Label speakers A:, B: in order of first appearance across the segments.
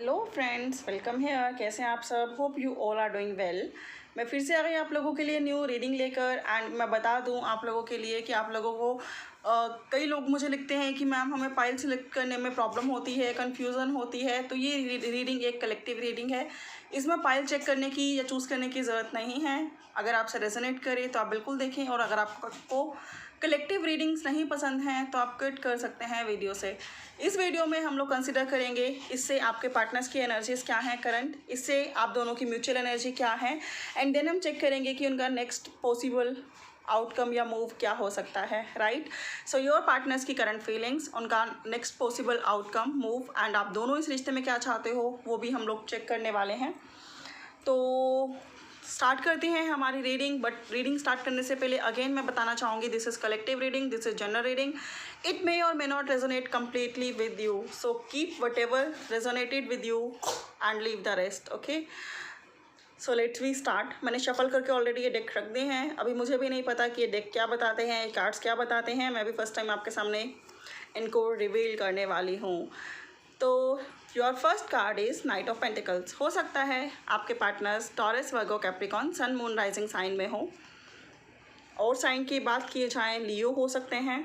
A: Hello friends, welcome here. कैसे हैं आप सब? Hope you all are doing well. मैं फिर से आ गई आप लोगों के लिए न्यू रीडिंग लेकर। एंड मैं बता दूं आप लोगों के लिए कि आप लोगों को कई लोग मुझे लिखते हैं कि मैम हमें फाइल सिलेक्ट करने में प्रॉब्लम होती है, कन्फ्यूज़न होती है। तो ये रीडिंग एक कलेक्टिव रीडिंग है। इसमें फाइल चेक करने की या चूज़ करने की ज़रूरत नहीं है। अगर आपसे रेजोनेट करे तो आप बिल्कुल देखें, और अगर आपको कलेक्टिव रीडिंग्स नहीं पसंद हैं तो आप कट कर सकते हैं वीडियो से। इस वीडियो में हम लोग कंसिडर करेंगे इससे आपके पार्टनर्स की एनर्जीज क्या हैं करंट, इससे आप दोनों की म्यूचुअल एनर्जी क्या है, एंड देन हम चेक करेंगे कि उनका नेक्स्ट पॉसिबल आउटकम या मूव क्या हो सकता है। राइट, सो योर पार्टनर्स की करंट फीलिंग्स, उनका next possible outcome move, and आप दोनों इस रिश्ते में क्या चाहते हो वो भी हम लोग चेक करने वाले हैं। तो स्टार्ट करते हैं हमारी रीडिंग। बट रीडिंग स्टार्ट करने से पहले अगेन मैं बताना चाहूँगी, this is collective reading, this is general reading. It may or may not resonate completely with you, so keep whatever resonated with you and leave the rest. Okay, so let's we start. मैंने shuffle करके already ये deck रख दिए हैं। अभी मुझे भी नहीं पता कि ये डेक क्या बताते हैं, ये कार्ड्स क्या बताते हैं। मैं भी फर्स्ट टाइम आपके सामने इनको रिवील करने वाली हूँ। तो your first card is night of pentacles. हो सकता है आपके पार्टनर्स टॉरस, वर्गो, कैप्रिकॉन, सन, मून, राइजिंग साइन में हो। और साइन की बात किए जाएँ, लियो हो सकते हैं,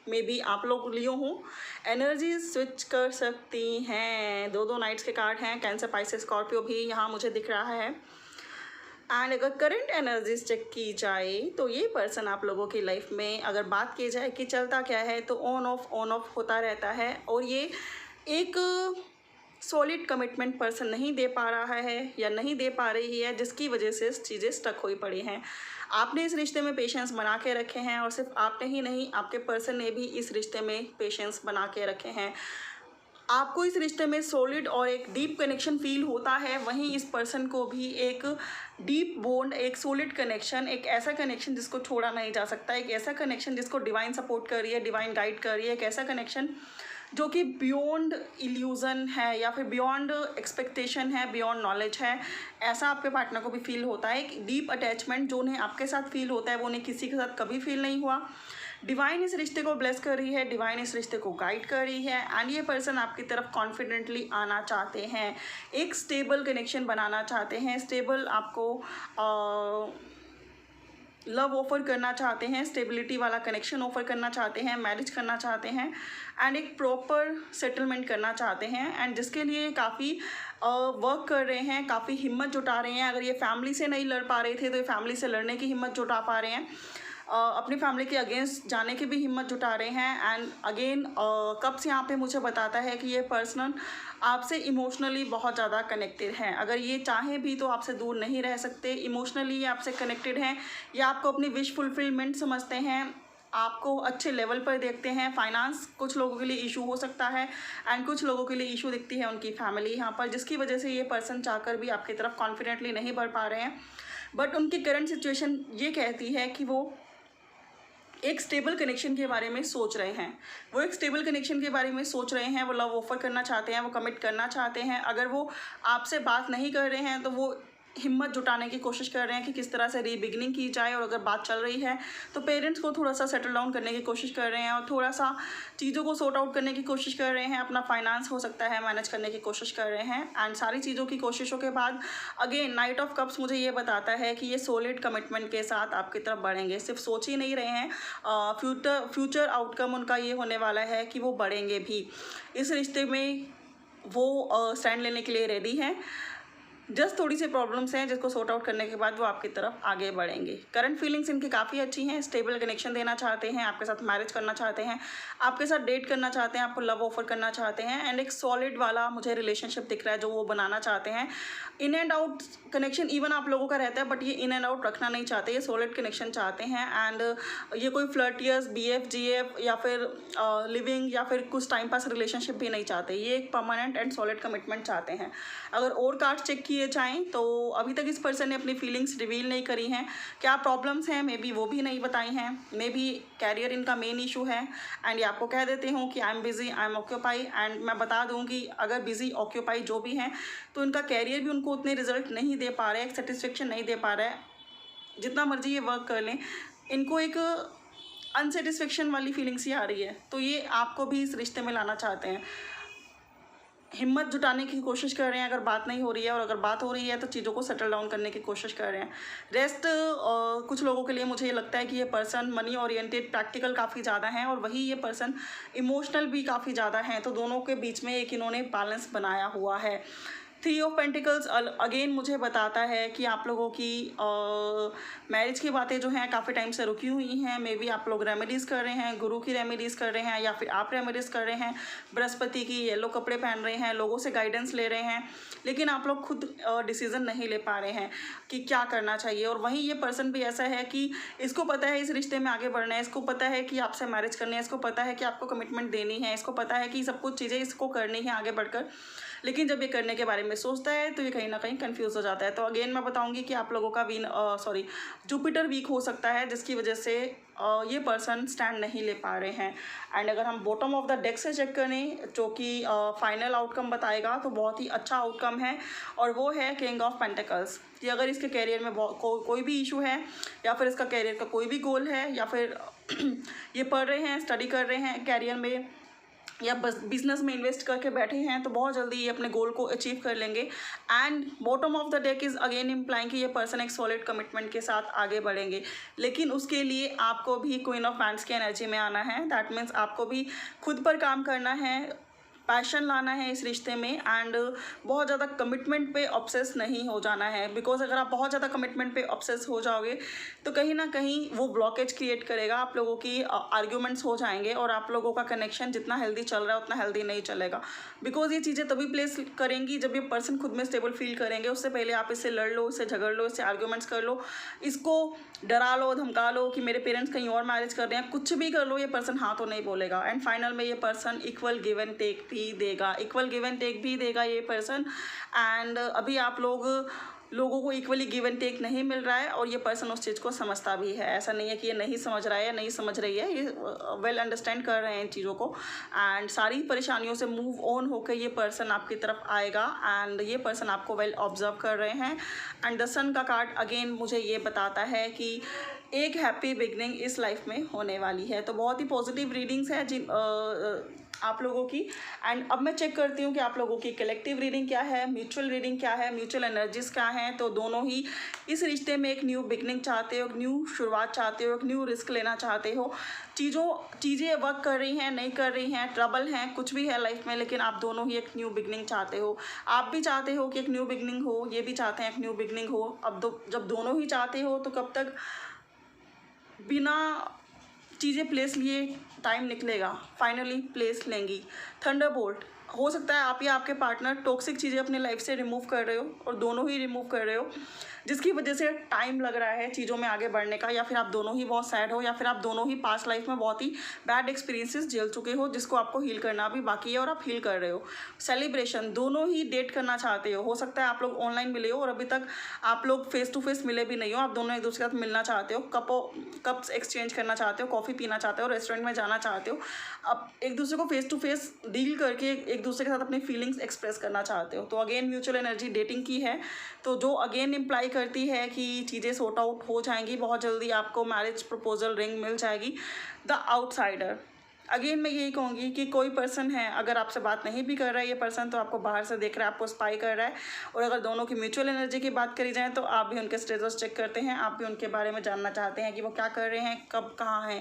A: मे बी आप लोग लियो हो। एनर्जी स्विच कर सकती हैं। दो नाइट्स के कार्ड हैं, कैंसर, पाइसेस, स्कॉर्पियो भी यहाँ मुझे दिख रहा है। एंड अगर करंट एनर्जीज चेक की जाए तो ये पर्सन आप लोगों की लाइफ में अगर बात की जाए कि चलता क्या है, तो ऑन ऑफ होता रहता है। और ये एक सॉलिड कमिटमेंट पर्सन नहीं दे पा रहा है या नहीं दे पा रही है, जिसकी वजह से चीज़ें स्टक हुई पड़ी हैं। आपने इस रिश्ते में पेशेंस बना के रखे हैं, और सिर्फ आपने ही नहीं, आपके पर्सन ने भी इस रिश्ते में पेशेंस बना के रखे हैं। आपको इस रिश्ते में सॉलिड और एक डीप कनेक्शन फील होता है, वहीं इस पर्सन को भी एक डीप बॉन्ड, एक सॉलिड कनेक्शन, एक ऐसा कनेक्शन जिसको छोड़ा नहीं जा सकता, एक ऐसा कनेक्शन जिसको डिवाइन सपोर्ट कर रही है, डिवाइन गाइड कर रही है, एक ऐसा कनेक्शन जो कि बियॉन्ड इल्यूज़न है या फिर बियॉन्ड एक्सपेक्टेशन है, बियॉन्ड नॉलेज है। ऐसा आपके पार्टनर को भी फील होता है। एक डीप अटैचमेंट जो उन्हें आपके साथ फील होता है वो उन्हें किसी के साथ कभी फील नहीं हुआ। डिवाइन इस रिश्ते को ब्लेस कर रही है, डिवाइन इस रिश्ते को गाइड कर रही है, एंड ये पर्सन आपकी तरफ कॉन्फिडेंटली आना चाहते हैं, एक स्टेबल कनेक्शन बनाना चाहते हैं, स्टेबल आपको लव ऑफर करना चाहते हैं, स्टेबिलिटी वाला कनेक्शन ऑफर करना चाहते हैं, मैरिज करना चाहते हैं, एंड एक प्रॉपर सेटलमेंट करना चाहते हैं। एंड जिसके लिए काफ़ी वर्क कर रहे हैं, काफ़ी हिम्मत जुटा रहे हैं। अगर ये फैमिली से नहीं लड़ पा रहे थे तो ये फैमिली से लड़ने की हिम्मत जुटा पा रहे हैं, अपनी फैमिली के अगेंस्ट जाने की भी हिम्मत जुटा रहे हैं। एंड अगेन कप्स यहाँ पे मुझे बताता है कि ये पर्सन आपसे इमोशनली बहुत ज़्यादा कनेक्टेड हैं। अगर ये चाहें भी तो आपसे दूर नहीं रह सकते। इमोशनली ये आपसे कनेक्टेड हैं, या आपको अपनी विश फुलफिलमेंट समझते हैं, आपको अच्छे लेवल पर देखते हैं। फाइनेंस कुछ लोगों के लिए इशू हो सकता है, एंड कुछ लोगों के लिए इशू दिखती है उनकी फैमिली यहाँ पर, जिसकी वजह से ये पर्सन चाहकर भी आपकी तरफ कॉन्फिडेंटली नहीं बढ़ पा रहे हैं। बट उनकी करंट सिचुएशन ये कहती है कि वो एक स्टेबल कनेक्शन के बारे में सोच रहे हैं। वो एक स्टेबल कनेक्शन के बारे में सोच रहे हैं, वो लव ऑफर करना चाहते हैं, वो कमिट करना चाहते हैं। अगर वो आपसे बात नहीं कर रहे हैं तो वो हिम्मत जुटाने की कोशिश कर रहे हैं कि किस तरह से रीबिगनिंग की जाए। और अगर बात चल रही है तो पेरेंट्स को थोड़ा सा सेटल डाउन करने की कोशिश कर रहे हैं, और थोड़ा सा चीज़ों को सॉर्ट आउट करने की कोशिश कर रहे हैं। अपना फाइनेंस हो सकता है मैनेज करने की कोशिश कर रहे हैं। एंड सारी चीज़ों की कोशिशों के बाद अगेन नाइट ऑफ कप्स मुझे ये बताता है कि ये सॉलिड कमिटमेंट के साथ आपकी तरफ बढ़ेंगे। सिर्फ सोच ही नहीं रहे हैं, फ्यूचर आउटकम उनका ये होने वाला है कि वो बढ़ेंगे भी इस रिश्ते में। वो स्टैंड लेने के लिए रेडी हैं। जस्ट थोड़ी सी प्रॉब्लम्स हैं जिसको सॉर्ट आउट करने के बाद वो आपकी तरफ आगे बढ़ेंगे। करंट फीलिंग्स इनकी काफ़ी अच्छी हैं, स्टेबल कनेक्शन देना चाहते हैं, आपके साथ मैरिज करना चाहते हैं, आपके साथ डेट करना चाहते हैं, आपको लव ऑफर करना चाहते हैं, एंड एक सॉलिड वाला मुझे रिलेशनशिप दिख रहा है जो वो बनाना चाहते हैं। In and out connection even आप लोगों का रहता है, बट ये इन एंड आउट रखना नहीं चाहते, ये सॉलिड कनेक्शन चाहते हैं। एंड ये कोई फ्लर्टियस BF GF या फिर लिविंग या फिर कुछ टाइम पास रिलेशनशिप भी नहीं चाहते, ये एक परमानेंट एंड सॉलिड कमिटमेंट चाहते हैं। अगर और कार्ड चेक किए जाएँ तो अभी तक इस पर्सन ने अपनी फीलिंग्स रिवील नहीं करी हैं। क्या प्रॉब्लम्स हैं मे बी वो भी नहीं बताई हैं। मे बी कैरियर इनका मेन इशू है, एंड ये आपको कह देते हूँ कि I am busy, I am occupy. And मैं बता दूँ कि अगर बिजी ऑक्यूपाई जो भी हैं तो इनका कैरियर भी उनको उतने रिजल्ट नहीं दे पा रहे हैं, एक सेटिस्फेक्शन नहीं दे पा रहा है। जितना मर्जी ये वर्क कर लें, इनको एक अनसेटिस्फेक्शन वाली फीलिंग्स ही आ रही है। तो ये आपको भी इस रिश्ते में लाना चाहते हैं। हिम्मत जुटाने की कोशिश कर रहे हैं अगर बात नहीं हो रही है, और अगर बात हो रही है तो चीज़ों को सेटल डाउन करने की कोशिश कर रहे हैं। रेस्ट कुछ लोगों के लिए मुझे ये लगता है कि ये पर्सन मनी ओरिएंटेड, प्रैक्टिकल काफ़ी ज़्यादा हैं, और वही ये पर्सन इमोशनल भी काफ़ी ज़्यादा हैं। तो दोनों के बीच में एक इन्होंने बैलेंस बनाया हुआ है। 3 ऑफ पेंटिकल्स अगेन मुझे बताता है कि आप लोगों की मैरिज की बातें जो हैं काफ़ी टाइम से रुकी हुई हैं। मे बी आप लोग रेमेडीज़ कर रहे हैं, गुरु की रेमेडीज़ कर रहे हैं, या फिर आप रेमेडीज़ कर रहे हैं, बृहस्पति की येलो कपड़े पहन रहे हैं, लोगों से गाइडेंस ले रहे हैं, लेकिन आप लोग खुद डिसीज़न नहीं ले पा रहे हैं कि क्या करना चाहिए। और वहीं ये पर्सन भी ऐसा है कि इसको पता है इस रिश्ते में आगे बढ़ना है, इसको पता है कि आपसे मैरिज करनी है, इसको पता है कि आपको कमिटमेंट देनी है, इसको पता है कि सब कुछ चीज़ें इसको करनी है आगे बढ़कर, लेकिन जब ये करने के बारे में सोचता है तो ये कहीं ना कहीं कंफ्यूज हो जाता है। तो अगेन मैं बताऊंगी कि आप लोगों का जुपिटर वीक हो सकता है, जिसकी वजह से ये पर्सन स्टैंड नहीं ले पा रहे हैं। एंड अगर हम बॉटम ऑफ द डेक से चेक करें, जो कि फाइनल आउटकम बताएगा, तो बहुत ही अच्छा आउटकम है, और वो है किंग ऑफ पेंटिकल्स। कि अगर इसके कैरियर में कोई भी इशू है, या फिर इसका कैरियर का कोई भी गोल है, या फिर ये पढ़ रहे हैं, स्टडी कर रहे हैं कैरियर में, या बस बिजनेस में इन्वेस्ट करके बैठे हैं, तो बहुत जल्दी ये अपने गोल को अचीव कर लेंगे। And bottom of the deck is again implying कि ये पर्सन एक सॉलिड कमिटमेंट के साथ आगे बढ़ेंगे, लेकिन उसके लिए आपको भी क्वीन ऑफ वैंड्स की एनर्जी में आना है। दैट मीन्स आपको भी खुद पर काम करना है, पैशन लाना है इस रिश्ते में, एंड बहुत ज़्यादा कमिटमेंट पे ऑब्सेस नहीं हो जाना है। बिकॉज अगर आप बहुत ज़्यादा कमिटमेंट पे ऑब्सेस हो जाओगे तो कहीं ना कहीं वो ब्लॉकेज क्रिएट करेगा, आप लोगों की आर्ग्यूमेंट्स हो जाएंगे, और आप लोगों का कनेक्शन जितना हेल्दी चल रहा है उतना हेल्दी नहीं चलेगा। बिकॉज ये चीज़ें तभी प्लेस करेंगी जब ये पर्सन खुद में स्टेबल फील करेंगे। उससे पहले आप इससे लड़ लो, इससे झगड़ लो, इससे आर्ग्यूमेंट्स कर लो, इसको डरा लो, धमका लो कि मेरे पेरेंट्स कहीं और मैरिज कर रहे हैं, कुछ भी कर लो, ये पर्सन हाँ तो नहीं बोलेगा। एंड फाइनल में ये person equal give and take भी देगा, इक्वल गिव एंड टेक भी देगा ये पर्सन। एंड अभी आप लोगों को इक्वली गिव एंड टेक नहीं मिल रहा है, और ये पर्सन उस चीज़ को समझता भी है। ऐसा नहीं है कि ये नहीं समझ रहा है या नहीं समझ रही है, ये वेल अंडरस्टैंड कर रहे हैं इन चीज़ों को। एंड सारी परेशानियों से मूव ऑन होकर ये पर्सन आपकी तरफ आएगा, एंड ये पर्सन आपको वेल ऑब्जर्व कर रहे हैं। एंड द सन का कार्ड अगेन मुझे ये बताता है कि एक हैप्पी बिगनिंग इस लाइफ में होने वाली है। तो बहुत ही पॉजिटिव रीडिंग्स है आप लोगों की। एंड अब मैं चेक करती हूँ कि आप लोगों की कलेक्टिव रीडिंग क्या है, म्यूचुअल रीडिंग क्या है, म्यूचुअल एनर्जीज क्या हैं। तो दोनों ही इस रिश्ते में एक न्यू बिगनिंग चाहते हो, एक न्यू शुरुआत चाहते हो, एक न्यू रिस्क लेना चाहते हो। चीज़ें वर्क कर रही हैं, नहीं कर रही हैं, ट्रबल हैं, कुछ भी है लाइफ में, लेकिन आप दोनों ही एक न्यू बिगनिंग चाहते हो। आप भी चाहते हो कि एक न्यू बिगनिंग हो, ये भी चाहते हैं एक न्यू बिगनिंग हो। अब जब दोनों ही चाहते हो तो कब तक बिना चीज़ें प्लेस लिए टाइम निकलेगा, फाइनली प्लेस लेंगी। थंडरबोल्ट, हो सकता है आप या आपके पार्टनर टॉक्सिक चीज़ें अपने लाइफ से रिमूव कर रहे हो, और दोनों ही रिमूव कर रहे हो, जिसकी वजह से टाइम लग रहा है चीज़ों में आगे बढ़ने का। या फिर आप दोनों ही बहुत सैड हो, या फिर आप दोनों ही पास्ट लाइफ में बहुत ही बैड एक्सपीरियंसेस झेल चुके हो, जिसको आपको हील करना भी बाकी है, और आप हील कर रहे हो। सेलिब्रेशन, दोनों ही डेट करना चाहते हो सकता है आप लोग ऑनलाइन मिले हो और अभी तक आप लोग फेस टू फेस मिले भी नहीं हो। आप दोनों एक दूसरे के साथ मिलना चाहते हो, कप्स एक्सचेंज करना चाहते हो, कॉफ़ी पीना चाहते हो, रेस्टोरेंट में जाना चाहते हो, अब एक दूसरे को फेस टू फेस डील करके एक दूसरे के साथ अपनी फीलिंग्स एक्सप्रेस करना चाहते हो। तो अगेन म्यूचुअल एनर्जी डेटिंग की है, तो जो अगेन इम्प्लाई करती है कि चीज़ें सॉर्ट आउट हो जाएंगी बहुत जल्दी, आपको मैरिज प्रपोजल रिंग मिल जाएगी। द आउटसाइडर, अगेन मैं यही कहूँगी कि कोई पर्सन है, अगर आपसे बात नहीं भी कर रहा है ये पर्सन, तो आपको बाहर से देख रहा है, आपको स्पाई कर रहा है। और अगर दोनों की म्यूचुअल एनर्जी की बात करी जाए तो आप भी उनके स्टेटस चेक करते हैं, आप भी उनके बारे में जानना चाहते हैं कि वो क्या कर रहे हैं, कब कहाँ हैं।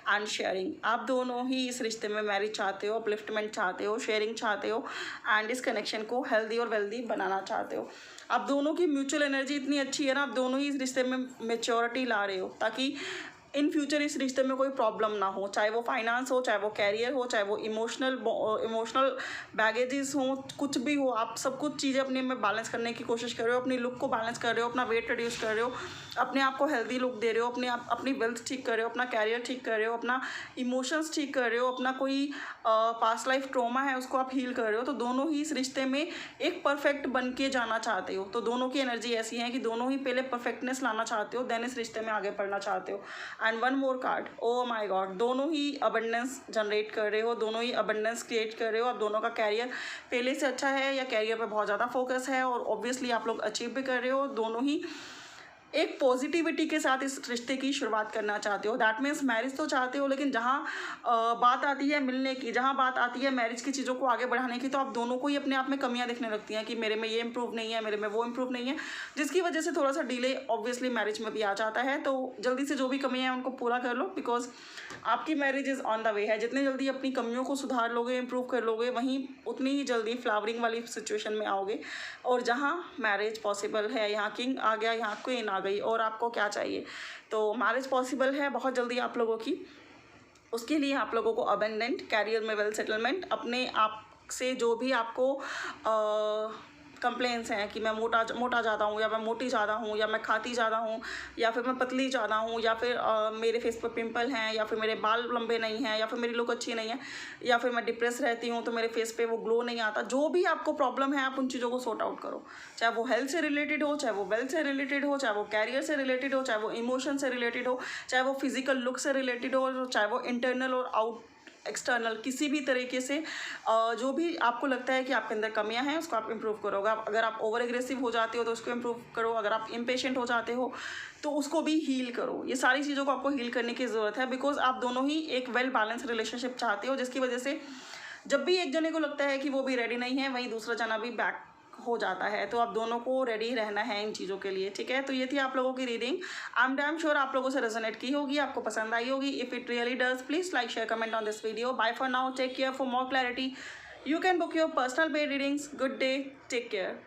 A: एंड शेयरिंग, आप दोनों ही इस रिश्ते में मैरिज चाहते हो, अपलिफ्टमेंट चाहते हो, शेयरिंग चाहते हो, एंड इस कनेक्शन को हेल्दी और वेल्दी बनाना चाहते हो। आप दोनों की म्यूचुअल एनर्जी इतनी अच्छी है ना, आप दोनों ही इस रिश्ते में मेच्योरिटी ला रहे हो, ताकि इन फ्यूचर इस रिश्ते में कोई प्रॉब्लम ना हो, चाहे वो फाइनेंस हो, चाहे वो कैरियर हो, चाहे वो इमोशनल बैगेजेस हो, कुछ भी हो। आप सब कुछ चीज़ें अपने में बैलेंस करने की कोशिश कर रहे हो, अपनी लुक को बैलेंस कर रहे हो, अपना वेट रिड्यूस कर रहे हो, अपने आप को हेल्दी लुक दे रहे हो, अपनी वेल्थ ठीक कर रहे हो, अपना कैरियर ठीक कर रहे हो, अपना इमोशंस ठीक कर रहे हो, अपना कोई पास्ट लाइफ ट्रॉमा है उसको आप हील कर रहे हो। तो दोनों ही इस रिश्ते में एक परफेक्ट बन के जाना चाहते हो। तो दोनों की एनर्जी ऐसी है कि दोनों ही पहले परफेक्टनेस लाना चाहते हो, देन इस रिश्ते में आगे बढ़ना चाहते हो। And one more card, oh my God, दोनों ही अबंडेंस जनरेट कर रहे हो, दोनों ही अबंडेंस क्रिएट कर रहे हो। अब दोनों का कैरियर पहले से अच्छा है, या कैरियर पे बहुत ज़्यादा फोकस है, और ऑब्वियसली आप लोग अचीव भी कर रहे हो। दोनों ही एक पॉजिटिविटी के साथ इस रिश्ते की शुरुआत करना चाहते हो। दैट मीन्स मैरिज तो चाहते हो, लेकिन जहाँ बात आती है मिलने की, जहाँ बात आती है मैरिज की चीज़ों को आगे बढ़ाने की, तो आप दोनों को ही अपने आप में कमियाँ दिखने लगती हैं कि मेरे में ये इंप्रूव नहीं है, मेरे में वो इंप्रूव नहीं है, जिसकी वजह से थोड़ा सा डिले ऑब्वियसली मैरिज में भी आ जाता है। तो जल्दी से जो भी कमियाँ हैं उनको पूरा कर लो, बिकॉज आपकी marriage is on the way है। जितनी जल्दी अपनी कमियों को सुधार लोगे, इम्प्रूव कर लोगे, वहीं उतनी ही जल्दी फ्लावरिंग वाली सिचुएशन में आओगे। और जहाँ मैरिज पॉसिबल है, यहाँ किंग आ गया, यहाँ क्वीन आ गई, और आपको क्या चाहिए। तो मैरिज पॉसिबल है बहुत जल्दी आप लोगों की। उसके लिए आप लोगों को अबेंडेंट, कैरियर में वेल सेटलमेंट, अपने आप से जो भी आपको कंप्लेंट्स हैं कि मैं मोटा ज़्यादा हूँ, या मैं मोटी ज़्यादा हूँ, या मैं खाती ज़्यादा हूँ, या फिर मैं पतली ज़्यादा हूँ, या फिर मेरे फेस पर पिंपल हैं, या फिर मेरे बाल लंबे नहीं हैं, या फिर मेरी लुक अच्छी नहीं है, या फिर मैं डिप्रेस रहती हूँ तो मेरे फेस पे वो ग्लो नहीं आता। जो भी आपको प्रॉब्लम है आप उन चीज़ों को सॉर्ट आउट करो, चाहे वो हेल्थ से रिलेटेड हो, चाहे वो वेल्थ से रिलेटेड हो, चाहे वो कैरियर से रिलेटेड हो, चाहे वो इमोशन से रिलेटेड हो, चाहे वो फिजिकल लुक से रिलेटेड हो, चाहे वो इंटरनल और आउट एक्सटर्नल किसी भी तरीके से जो भी आपको लगता है कि आपके अंदर कमियां हैं उसको आप इम्प्रूव करोगे। अगर आप ओवर एग्रेसिव हो जाते हो तो उसको इम्प्रूव करो, अगर आप इम्पेशेंट हो जाते हो तो उसको भी हील करो। ये सारी चीज़ों को आपको हील करने की ज़रूरत है, बिकॉज आप दोनों ही एक वेल बैलेंस रिलेशनशिप चाहते हो, जिसकी वजह से जब भी एक जने को लगता है कि वो भी रेडी नहीं है, वहीं दूसरा जना भी बैक हो जाता है। तो आप दोनों को रेडी रहना है इन चीज़ों के लिए, ठीक है। तो ये थी आप लोगों की reading. I am damn sure आप लोगों से रेजोनेट की होगी, आपको पसंद आई होगी। If it really does, please like, share, comment on this video. Bye for now, take care. For more clarity you can book your personal paid readings. Good day, take care.